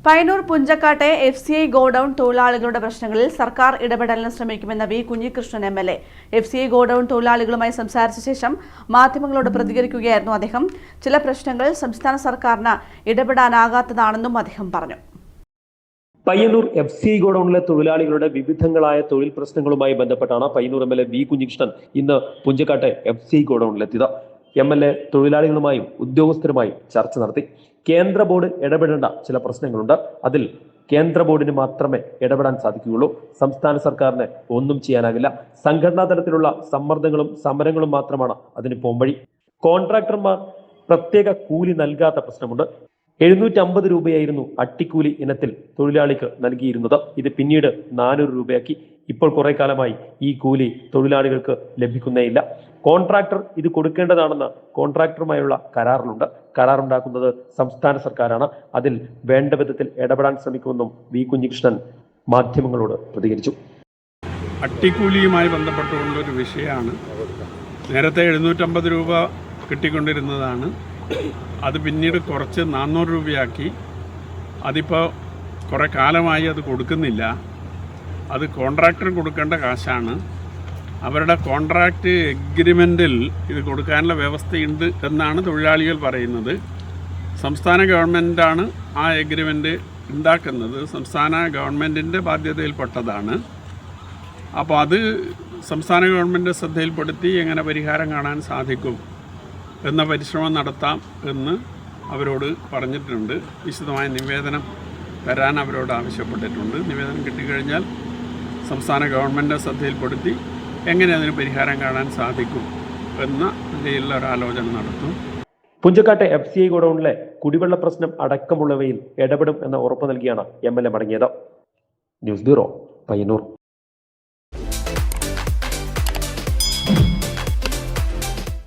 Payyanur പുഞ്ചക്കാട്ടെ FCI godown തൊഴിലാളികളുടെ പ്രശ്നങ്ങളിൽ സർക്കാർ ഇടപെടലിന് ശ്രമിക്കുമെന്ന V Kunhikrishnan MLA. FCI godown തൊഴിലാളികളുമായി സംസാരിച്ച ശേഷം മാധ്യമങ്ങളോട് പ്രതികരിക്കുകയായിരുന്നു അദ്ദേഹം. ചില പ്രശ്നങ്ങൾ സംസ്ഥാന സർക്കാരിന് ഇടപെടാനാകാത്തതാണെന്നും അദ്ദേഹം പറഞ്ഞു. പയ്യന്നൂർ FCI ഗോഡൌണിലെ തൊഴിലാളികളുടെ വിവിധങ്ങളായ തൊഴിൽ പ്രശ്നങ്ങളുമായി ബന്ധപ്പെട്ടാണ് പയ്യന്നൂർ MLA വി കുഞ്ഞികൃഷ്ണൻ ഇന്ന് പുഞ്ചക്കാട്ടെ FCI ഗോഡൌണിലെത്തിയത്. MLA തൊഴിലാളികളുമായും ഉദ്യോഗസ്ഥരുമായും ചർച്ച നടത്തി. കേന്ദ്ര ബോർഡ് ഇടപെടേണ്ട ചില പ്രശ്നങ്ങളുണ്ട്. അതിൽ കേന്ദ്ര ബോർഡിന് മാത്രമേ ഇടപെടാൻ സാധിക്കുകയുള്ളൂ. സംസ്ഥാന സർക്കാരിന് ഒന്നും ചെയ്യാനാകില്ല. സംഘടനാ തലത്തിലുള്ള സമ്മർദ്ദങ്ങളും സമരങ്ങളും മാത്രമാണ് അതിന് പോംവഴി. കോൺട്രാക്ടർമാർ പ്രത്യേക കൂലി നൽകാത്ത പ്രശ്നമുണ്ട്. 750 രൂപയായിരുന്നു അട്ടിക്കൂലി ഇനത്തിൽ തൊഴിലാളിക്ക് നൽകിയിരുന്നത്. ഇത് പിന്നീട് 400 രൂപയാക്കി. ഇപ്പോൾ കുറെ കാലമായി ഈ കൂലി തൊഴിലാളികൾക്ക് ലഭിക്കുന്നേയില്ല. കോൺട്രാക്ടർ ഇത് കൊടുക്കേണ്ടതാണെന്ന് കോൺട്രാക്ടറുമായുള്ള കരാറിലുണ്ട്. കരാറുണ്ടാക്കുന്നത് സംസ്ഥാന സർക്കാരാണ്. അതിൽ വേണ്ട വിധത്തിൽ ഇടപെടാൻ ശ്രമിക്കുമെന്നും വി കുഞ്ഞികൃഷ്ണൻ മാധ്യമങ്ങളോട് പ്രതികരിച്ചു. അട്ടിക്കൂലിയുമായി ബന്ധപ്പെട്ടുകൊണ്ടൊരു വിഷയമാണ്. നേരത്തെ 750 രൂപ കിട്ടിക്കൊണ്ടിരുന്നതാണ്. അത് പിന്നീട് കുറച്ച് 400 രൂപയാക്കി. അതിപ്പോൾ കുറേ കാലമായി അത് കൊടുക്കുന്നില്ല. അത് കോൺട്രാക്ടർ കൊടുക്കേണ്ട കാശാണ്. അവരുടെ കോൺട്രാക്റ്റ് എഗ്രിമെൻറ്റിൽ ഇത് കൊടുക്കാനുള്ള വ്യവസ്ഥയുണ്ട് എന്നാണ് തൊഴിലാളികൾ പറയുന്നത്. സംസ്ഥാന ഗവൺമെൻറ്റാണ് ആ എഗ്രിമെൻറ്റ് ഉണ്ടാക്കുന്നത്. സംസ്ഥാന ഗവൺമെൻറ്റിൻ്റെ ബാധ്യതയിൽപ്പെട്ടതാണ്. അപ്പോൾ അത് സംസ്ഥാന ഗവൺമെൻറ് ശ്രദ്ധയിൽപ്പെടുത്തി എങ്ങനെ പരിഹാരം കാണാൻ സാധിക്കും എന്ന പരിശ്രമം നടത്താം എന്ന് അവരോട് പറഞ്ഞിട്ടുണ്ട്. വിശദമായ നിവേദനം തരാൻ അവരോട് ആവശ്യപ്പെട്ടിട്ടുണ്ട്. നിവേദനം കിട്ടിക്കഴിഞ്ഞാൽ സംസ്ഥാന ഗവൺമെൻറ് ശ്രദ്ധയിൽപ്പെടുത്തി എങ്ങനെ അതിന് പരിഹാരം കാണാൻ സാധിക്കും എന്ന നിലയിലുള്ള ഒരു ആലോചന നടത്തും. പുഞ്ചക്കാട്ടെ FCI ഗോഡൌണിലെ കുടിവെള്ള പ്രശ്നം അടക്കമുള്ളവയിൽ ഇടപെടും എന്ന ഉറപ്പ് നൽകിയാണ് MLA മടങ്ങിയത്. News bureau, Payyanur.